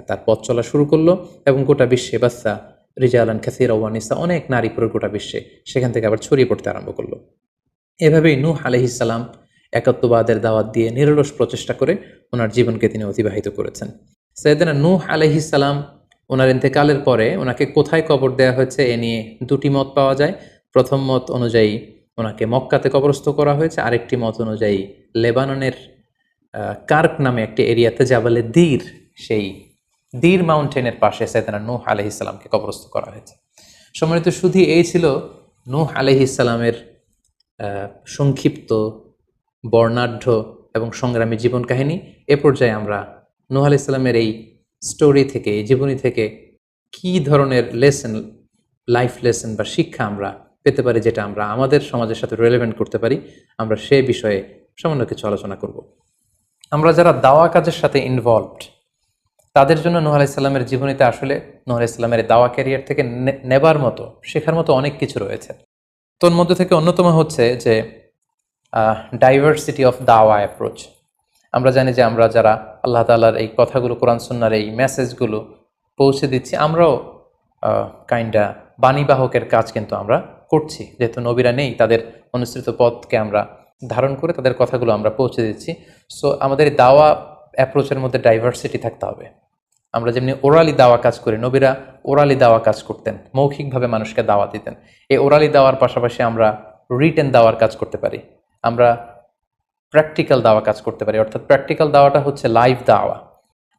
তার পথ চলা শুরু করলো, এবং গোটা বিশ্বে বাচ্চা রিজালান কাসীরা ওয়া নিসা, অনেক নারী পুরো গোটা বিশ্বে সেখান থেকে আবার ছড়িয়ে পড়তে আরম্ভ করলো। এভাবেই নূহ আলাইহিস সালাম একত্ববাদের দাওয়াত দিয়ে নিরলস প্রচেষ্টা করে ওনার জীবনকে তিনি অতিবাহিত করেছেন। সাইয়েদনা নূহ আলাইহিস সালাম ওনার ইন্তেকালের পরে ওনাকে কোথায় কবর দেওয়া হয়েছে এ নিয়ে 2টি মত পাওয়া যায়। প্রথম মত অনুযায়ী ওনাকে মক্কাতে কবরস্থ করা হয়েছে, আরেকটি মত অনুযায়ী লেবাননের কার্ক নামে একটি এরিয়াতে জাবালে দীর, সেই দীর মাউন্টেনের পাশে সাইয়েদনা নূহ আলাইহিস সালামকে কবরস্থ করা হয়েছে। সম্মানিত সুধী, এই ছিল নূহ আলাইহিস সালামের সংক্ষিপ্ত, বর্ণাঢ্য এবং সংগ্রামী জীবন কাহিনী। এ পর্যায়ে আমরা নূহ আলাইহিস সালামের এই স্টোরি থেকে, এই জীবনী থেকে কী ধরনের লেসন, লাইফ লেসন বা শিক্ষা আমরা পেতে পারি, যেটা আমরা আমাদের সমাজের সাথে রিলেভেন্ট করতে পারি, আমরা সে বিষয়ে সামান্য কিছু আলোচনা করব। আমরা যারা দাওয়া কাজের সাথে ইনভলভড, তাদের জন্য নূহ আলাইহিস সালামের জীবনীতে আসলে নূহ আলাইহিস সালামের দাওয়া ক্যারিয়ার থেকে নেবার মতো, শেখার মতো অনেক কিছু রয়েছে। তোর মধ্যে থেকে অন্যতম হচ্ছে যে ডাইভার্সিটি অফ দাওয়া অ্যাপ্রোচ। আমরা জানি যে আমরা যারা আল্লাহ তাআলার এই কথাগুলো, কোরআন সুন্নাহর এই মেসেজগুলো পৌঁছে দিচ্ছি, আমরাও কাইন্ডা বাণীবাহকের কাজ কিন্তু আমরা করছি। যেহেতু নবীরা নেই, তাদের অনুসৃত পথকে আমরা ধারণ করে তাদের কথাগুলো আমরা পৌঁছে দিচ্ছি। সো আমাদের এই দাওয়া অ্যাপ্রোচের মধ্যে ডাইভার্সিটি থাকতে হবে। আমরা যেমনি ওরালি দাওয়া কাজ করি, নবীরা ওরালি দাওয়া কাজ করতেন, মৌখিকভাবে মানুষকে দাওয়া দিতেন। এই ওরালি দাওয়ার পাশাপাশি আমরা রিটেন দাওয়ার কাজ করতে পারি, আমরা প্র্যাকটিক্যাল দাওয়া কাজ করতে পারি। অর্থাৎ প্র্যাকটিক্যাল দাওয়াটা হচ্ছে লাইভ দাওয়া।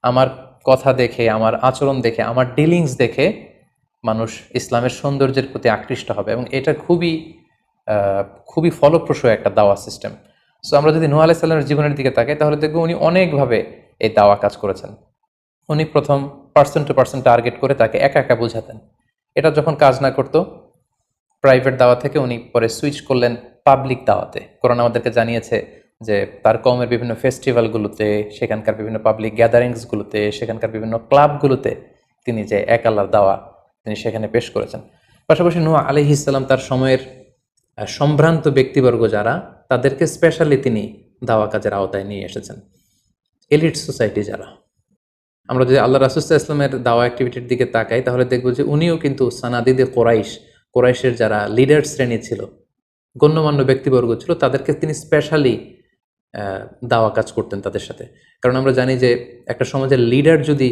আমার কথা দেখে, আমার আচরণ দেখে, আমার ডিলিংস দেখে মানুষ ইসলামের সৌন্দর্যের প্রতি আকৃষ্ট হবে, এবং এটা খুবই ফলপ্রসূ একটা দাওয়া সিস্টেম। সো আমরা যদি নূহ আলাইহিস সালামের জীবনের দিকে তাকাই, তাহলে দেখব উনি অনেকভাবে এই দাওয়া কাজ করেছেন। উনি প্রথম পার্সন টু পার্সন টার্গেট করে তাকে একা একা বোঝাতেন। এটা যখন কাজ না করতো, প্রাইভেট দাওয়া থেকে উনি পরে সুইচ করলেন পাবলিক দাওয়াতে। কোরআন আমাদেরকে জানিয়েছে যে তার কওমের বিভিন্ন ফেস্টিভ্যালগুলোতে, সেখানকার বিভিন্ন পাবলিক গ্যাদারিংসগুলোতে, সেখানকার বিভিন্ন ক্লাবগুলোতে তিনি যে এক আল্লাহর দাওয়া তিনি সেখানে পেশ করেছেন। পাশাপাশি নূহ আলাইহিস সালাম তার সময়ের সম্ভ্রান্ত ব্যক্তিবর্গ যারা, তাদেরকে স্পেশালি তিনি দাওয়া কাজের আওতায় নিয়ে এসেছেন। এলিট সোসাইটি যারা, আমরা যদি আল্লাহ রাসূল সাল্লাল্লাহু আলাইহি ওয়াসাল্লামের দাওয়া অ্যাক্টিভিটির দিকে তাকাই তাহলে দেখব যে উনিও কিন্তু সানাদিদে কোরাইশের যারা লিডার শ্রেণী ছিল, গণ্যমান্য ব্যক্তিবর্গ ছিল, তাদেরকে তিনি স্পেশালি দাওয়া কাজ করতেন তাদের সাথে। কারণ আমরা জানি যে একটা সমাজের লিডার যদি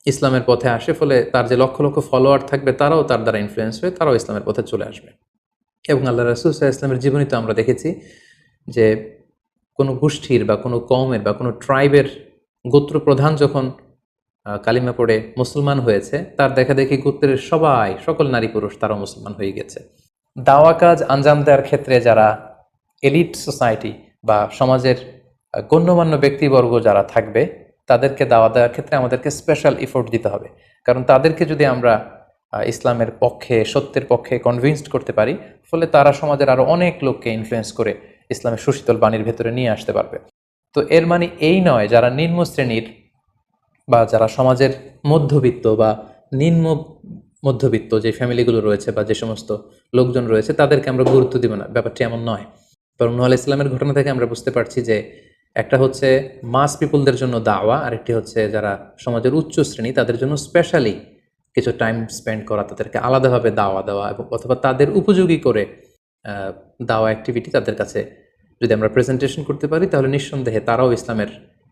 ইসলামের পথে আসে, ফলে তার যে লক্ষ লক্ষ ফলোয়ার থাকবে তারাও তার দ্বারা ইনফ্লুয়েন্স হয়ে তারাও ইসলামের পথে চলে আসবে। এবং আল্লাহ রাসূল সাল্লাল্লাহু আলাইহি ওয়াসাল্লামের জীবনী তো আমরা দেখেছি যে কোনো গোষ্ঠীর বা কোনো কওমের বা কোনো ট্রাইবের গোত্র প্রধান যখন কালিমা পড়ে মুসলমান হয়েছে, তার দেখা দেখি গোত্রের সকল নারী পুরুষ তারাও মুসলমান হয়ে গেছে। দাওয়া কাজ আঞ্জাম দেওয়ার ক্ষেত্রে যারা এলিট সোসাইটি বা সমাজের গণ্যমান্য ব্যক্তিবর্গ যারা থাকবে, তাদেরকে দাওয়া দেওয়ার ক্ষেত্রে আমাদেরকে স্পেশাল এফোর্ট দিতে হবে। কারণ তাদেরকে যদি আমরা ইসলামের পক্ষে, সত্যের পক্ষে কনভিন্সড করতে পারি, ফলে তারা সমাজের আরও অনেক লোককে ইনফ্লুয়েন্স করে ইসলামের সুশীতল বাণীর ভেতরে নিয়ে আসতে পারবে। তো এর মানে এই নয় যারা নিম্ন শ্রেণীর বা যারা সমাজের মধ্যবিত্ত বা নিম্ন মধ্যবিত্ত যে ফ্যামিলিগুলো রয়েছে বা যে সমস্ত লোকজন রয়েছে তাদেরকে আমরা গুরুত্ব দিব না, ব্যাপারটি এমন নয়। বরং নূহ আলাইহিস সালামের ঘটনা থেকে আমরা বুঝতে পারছি যে একটা হচ্ছে মাস পিপলদের জন্য দাওয়া, আর একটি হচ্ছে যারা সমাজের উচ্চ শ্রেণী তাদের জন্য স্পেশালি কিছু টাইম স্পেন্ড করা, তাদেরকে আলাদাভাবে দাওয়া দেওয়া, এবং অথবা তাদের উপযোগী করে দাওয়া অ্যাক্টিভিটি তাদের কাছে যদি আমরা প্রেজেন্টেশন করতে পারি, তাহলে নিঃসন্দেহে তারাও ইসলামের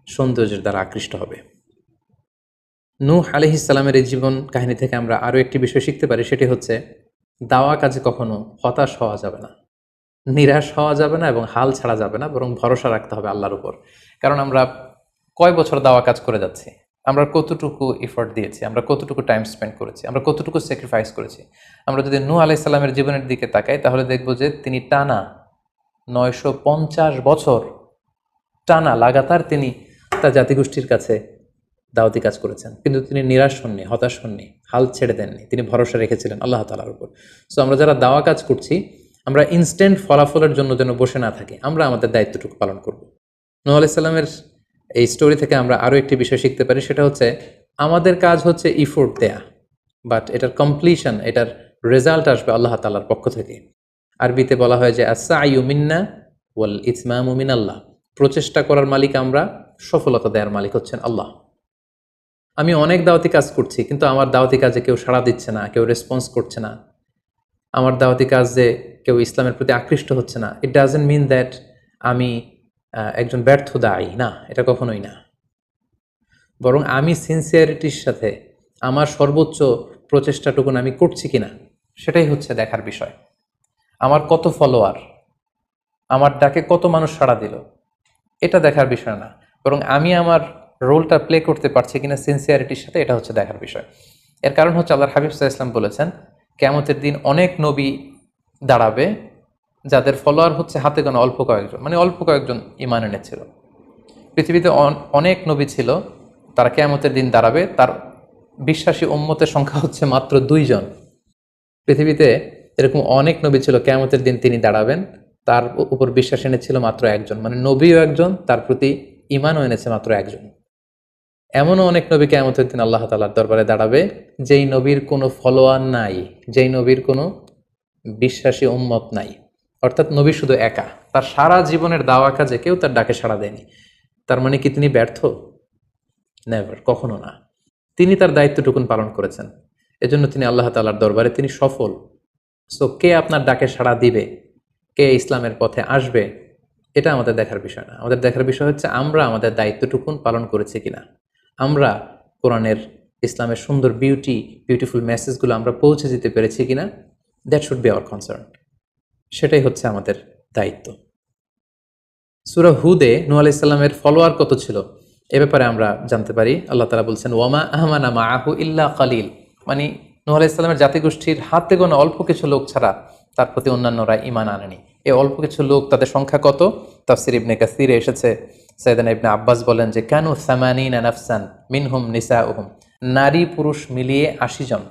সৌন্দর্যের দ্বারা আকৃষ্ট হবে। নূহ আলাইহিস সালামের এই জীবন কাহিনী থেকে আমরা আরও একটি বিষয় শিখতে পারি, সেটি হচ্ছে দাওয়া কাজে কখনো হতাশ হওয়া যাবে না, নিরাশ হওয়া যাবে না এবং হাল ছাড়া যাবে না, বরং ভরসা রাখতে হবে আল্লাহর উপর। কারণ আমরা কয় বছর দাওয়া কাজ করে যাচ্ছি, আমরা কতটুকু এফোর্ট দিয়েছি, আমরা কতটুকু টাইম স্পেন্ড করেছি, আমরা কতটুকু স্যাক্রিফাইস করেছি। আমরা যদি নূহ আলাইহিস সালামের জীবনের দিকে তাকাই তাহলে দেখব যে তিনি টানা 950 বছর টানা লাগাতার তিনি তার জাতিগোষ্ঠীর কাছে দাওয়াতি কাজ করেছেন, কিন্তু তিনি নিরাশ হননি, হতাশ হননি, হাল ছেড়ে দেননি, তিনি ভরসা রেখেছিলেন আল্লাহ তাআলার উপর। সো আমরা যারা দাওয়া কাজ করছি, আমরা ইনস্ট্যান্ট ফলাফলের জন্য যেন বসে না থাকি, আমরা আমাদের দায়িত্বটুকু পালন করব। নূহ আলাইহিস সালামের এই স্টোরি থেকে আমরা আরও একটি বিষয় শিখতে পারি, সেটা হচ্ছে আমাদের কাজ হচ্ছে ইফোর্ট দেয়া, বাট এটার কমপ্লিশন, এটার রেজাল্ট আসবে আল্লাহ তাআলার পক্ষ থেকে। আরবিতে বলা হয় যে আস-সা'য়ু মিন্না ওয়াল ইতমামু মিনাল্লাহ, প্রচেষ্টা করার মালিক আমরা, সফলতা দেওয়ার মালিক হচ্ছেন আল্লাহ। আমি অনেক দাওয়াতি কাজ করছি, কিন্তু আমার দাওয়াতি কাজে কেউ সাড়া দিচ্ছে না, কেউ রেসপন্স করছে না, আমার দাওয়াতি কাজে কেউ ইসলামের প্রতি আকৃষ্ট হচ্ছে না, ইট ডাজন্ট মিন দ্যাট আমি একজন ব্যর্থ দায়ী, না, এটা কখনোই না। বরং আমি সিনসিয়ারিটির সাথে আমার সর্বোচ্চ প্রচেষ্টাটুকুন আমি করছি কিনা, সেটাই হচ্ছে দেখার বিষয়। আমার কত ফলোয়ার, আমার ডাকে কত মানুষ সাড়া দিল, এটা দেখার বিষয় না, বরং আমি আমার রোলটা প্লে করতে পারছি কিনা সিনসিয়ারিটির সাথে, এটা হচ্ছে দেখার বিষয়। এর কারণ হচ্ছে আল্লাহর হাবিব সাল্লাল্লাহু আলাইহি ওয়াসাল্লাম বলেছেন, কিয়ামতের দিন অনেক নবী দাঁড়াবে যাদের ফলোয়ার হচ্ছে হাতে গোনা অল্প কয়েকজন, মানে অল্প কয়েকজন ঈমান এনেছিল। পৃথিবীতে অনেক নবী ছিল, তারা কিয়ামতের দিন দাঁড়াবে, তার বিশ্বাসী উম্মতের সংখ্যা হচ্ছে মাত্র 2 জন। পৃথিবীতে এরকম অনেক নবী ছিল, কিয়ামতের দিন তিনি দাঁড়াবেন, তার উপর বিশ্বাস এনেছিল মাত্র একজন, মানে নবীও একজন, তার প্রতি ঈমানও এনেছে মাত্র একজন। এমনও অনেক নবী কিয়ামতের দিন আল্লাহ তাআলার দরবারে দাঁড়াবে যেই নবীর কোনো ফলোয়ার নাই, যেই নবীর কোনো বিশ্বাসী উম্মত নাই, অর্থাৎ নবী শুধু একা, তার সারা জীবনের দাওয়া কাজে কেউ তার ডাকে সাড়া দেয়নি। তার মানে কি তিনি ব্যর্থ? নেভার, কখনো না। তিনি তার দায়িত্বটুকুন পালন করেছেন, এজন্য তিনি আল্লাহ তাআলার দরবারে তিনি সফল। সো কে আপনার ডাকে সাড়া দিবে, কে ইসলামের পথে আসবে, এটা আমাদের দেখার বিষয় না। আমাদের দেখার বিষয় হচ্ছে আমরা আমাদের দায়িত্বটুকুন পালন করেছি কিনা, আমরা কোরআনের, ইসলামের সুন্দর বিউটিফুল মেসেজগুলো আমরা পৌঁছে দিতে পেরেছি কিনা, that should be hour concern. সেটাই হচ্ছে আমাদের দায়িত্ব। সূরা হুদে নূহ আলাইহিস সালামের ফলোয়ার কত ছিল এ ব্যাপারে আমরা জানতে পারি। আল্লাহ তাআলা বলছেন, ওয়ামা আমানা মাআহু ইল্লা কালিল, মানে নূহ আলাইহিস সালামের জাতিগোষ্ঠীর হাতে গোনা অল্প কিছু লোক ছাড়া তার প্রতি অন্যান্যরা ঈমান আনেনি। এই অল্প কিছু লোক, তাদের সংখ্যা কত? তাফসীর ইবনে কাসীরে এসেছে, সাইয়েদনা ইবনে আব্বাস বলেন যে কানু 80 নাফসান মিনহুম নিসাউহুম, নারী পুরুষ মিলিয়ে 80 জন।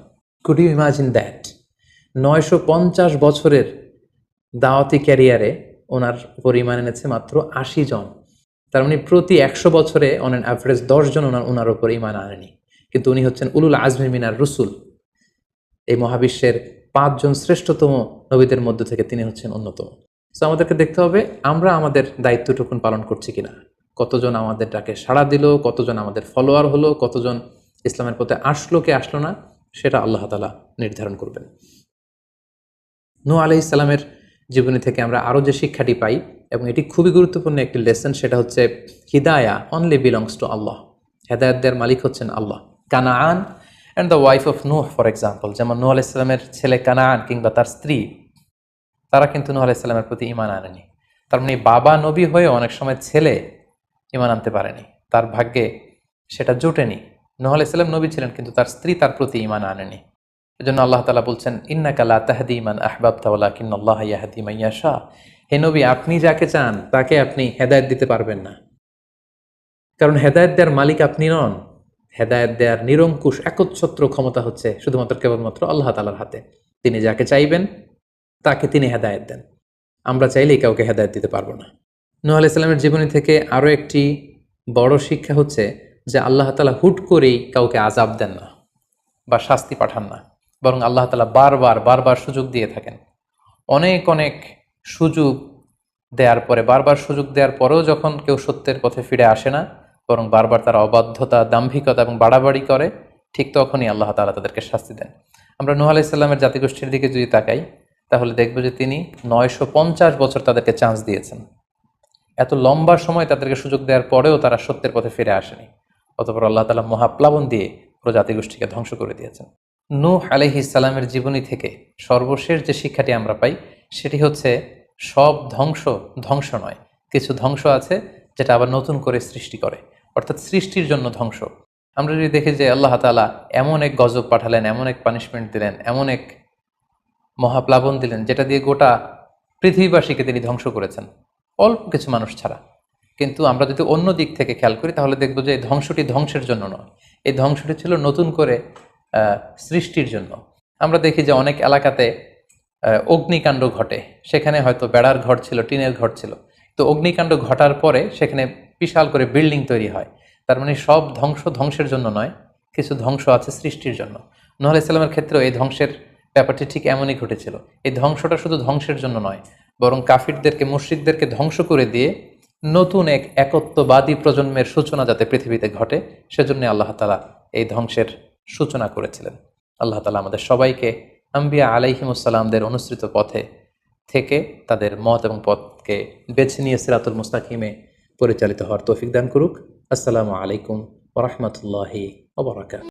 Could you imagine that? 950 বছরের দাওয়াতি ক্যারিয়ারে ওনার উপর ঈমান এনেছে মাত্র 80 জন। তার মানে প্রতি 100 বছরে অন অ্যান অ্যাভারেজ 10 জন ওনার উপর ঈমান আনেনি। কিন্তু উনি হচ্ছেন উলুল আজমি মিনার রুসুল। এই মহাবিশ্বের 5 জন শ্রেষ্ঠতম নবীদের মধ্য থেকে তিনি হচ্ছেন অন্যতম। সো আমাদেরকে দেখতে হবে আমরা আমাদের দায়িত্বটুকুন পালন করছি কিনা, কতজন আমাদের ডাকে সাড়া দিল, কতজন আমাদের ফলোয়ার হলো, কতজন ইসলামের পথে আসলো কি আসলো না, সেটা আল্লাহ তাআলা নির্ধারণ করবেন। নূহ আলাইহিস সালামের জীবনী থেকে আমরা আরও যে শিক্ষাটি পাই, এবং এটি খুবই গুরুত্বপূর্ণ একটি লেসন, সেটা হচ্ছে হিদায়া অনলি বিলংস টু আল্লাহ। হেদায়েত দেওয়ার মালিক হচ্ছেন Allah. Canaan and the wife of Nuh for example, যেমন নূহ আলাইহিস সালামের ছেলে কানাআন কিংবা তার স্ত্রী, তারা কিন্তু নূহ আলাইহিস সালামের প্রতি ঈমান আনেনি। তার মানে বাবা নবী হয়ে অনেক সময় ছেলে ঈমান আনতে পারেনি, তার ভাগ্যে সেটা জোটেনি। নূহ আলাইহিস সালাম নবী ছিলেন, কিন্তু তার স্ত্রী তার প্রতি ঈমান আনেনি। এজন্য আল্লাহ তাআলা বলছেন, ইন্নাকা লা তাহদি মান আহবাবতা ওয়ালাকিন্নাল্লাহা ইয়াহদি মান ইয়াশা। হে নবী, আপনি যাকে চান তাকে আপনি হেদায়েত দিতে পারবেন না, কারণ হেদায়েত দেওয়ার মালিক আপনি নন। হেদায়েত দেওয়ার নিরঙ্কুশ একচ্ছত্র ক্ষমতা হচ্ছে শুধুমাত্র কেবলমাত্র আল্লাহ তাআলার হাতে। তিনি যাকে চাইবেন তাকে তিনি হেদায়েত দেন। আমরা চাইলেই কাউকে হেদায়েত দিতে পারবো না। নূহ আলাইহিস সালামের জীবনী থেকে আরও একটি বড় শিক্ষা হচ্ছে যে আল্লাহ তাআলা হুট করেই কাউকে আযাব দেন না বা শাস্তি পাঠান না, বরং আল্লাহ তাআলা বারবার সুযোগ দিয়ে থাকেন। অনেক অনেক সুযোগ দেওয়ার পরে, বারবার সুযোগ দেওয়ার পরেও যখন কেউ সত্যের পথে ফিরে আসে না, বরং বারবার তারা অবাধ্যতা, দাম্ভিকতা এবং বাড়াবাড়ি করে, ঠিক তখনই আল্লাহ তাআলা তাদেরকে শাস্তি দেন। আমরা নূহ আলাইহিস সালামের জাতিগোষ্ঠীর দিকে যদি তাকাই, তাহলে দেখব যে তিনি 950 বছর তাদেরকে চান্স দিয়েছেন। এত লম্বা সময় তাদেরকে সুযোগ দেওয়ার পরেও তারা সত্যের পথে ফিরে আসেনি। অতঃপর আল্লাহ তাআলা মহাপ্লাবন দিয়ে পুরো জাতিগোষ্ঠীকে ধ্বংস করে দিয়েছেন। নূহ আলাইহিস সালামের জীবনী থেকে সর্বশেষ যে শিক্ষাটি আমরা পাই, সেটি হচ্ছে সব ধ্বংস নয়। কিছু ধ্বংস আছে যেটা আবার নতুন করে সৃষ্টি করে, অর্থাৎ সৃষ্টির জন্য ধ্বংস। আমরা যদি দেখি যে আল্লাহ তাআলা এমন এক গজব পাঠালেন, এমন এক পানিশমেন্ট দিলেন, এমন এক মহাপ্লাবন দিলেন, যেটা দিয়ে গোটা পৃথিবীবাসীকে তিনি ধ্বংস করেছেন, অল্প কিছু মানুষ ছাড়া। কিন্তু আমরা যদি অন্য দিক থেকে খেয়াল করি, তাহলে দেখব যে এই ধ্বংসটি ধ্বংসের জন্য নয়, এই ধ্বংসটি ছিল নতুন করে সৃষ্টির জন্য। আমরা দেখি যে অনেক এলাকাতে অগ্নিকাণ্ড ঘটে, সেখানে হয়তো বেড়ার ঘর ছিল, টিনের ঘর ছিল, তো অগ্নিকাণ্ড ঘটার পরে সেখানে বিশাল করে বিল্ডিং তৈরি হয়। তার মানে সব ধ্বংসের জন্য নয়, কিছু ধ্বংস আছে সৃষ্টির জন্য। নূহ আলাইহিস সালামের ক্ষেত্রেও এই ধ্বংসের ব্যাপারটি ঠিক এমনই ঘটেছিল। এই ধ্বংসটা শুধু ধ্বংসের জন্য নয়, বরং কাফিরদেরকে, মুশরিকদেরকে ধ্বংস করে দিয়ে নতুন এক একত্ববাদী প্রজন্মের সূচনা যাতে পৃথিবীতে ঘটে, সেজন্য আল্লাহ তাআলা এই ধ্বংসের সূচনা করেছিলেন। আল্লাহ তাআলা আমাদের সবাইকে আম্বিয়া আলাইহিমুসসালামদের অনুসৃত পথে থেকে তাদের মত এবং পথকে বেছে নিয়ে সিরাতুল মুস্তাকিমে পরিচালিত হওয়ার তৌফিক দান করুক। আসসালামু আলাইকুম ওয়া রাহমাতুল্লাহি ওয়া বারাকাতুহু।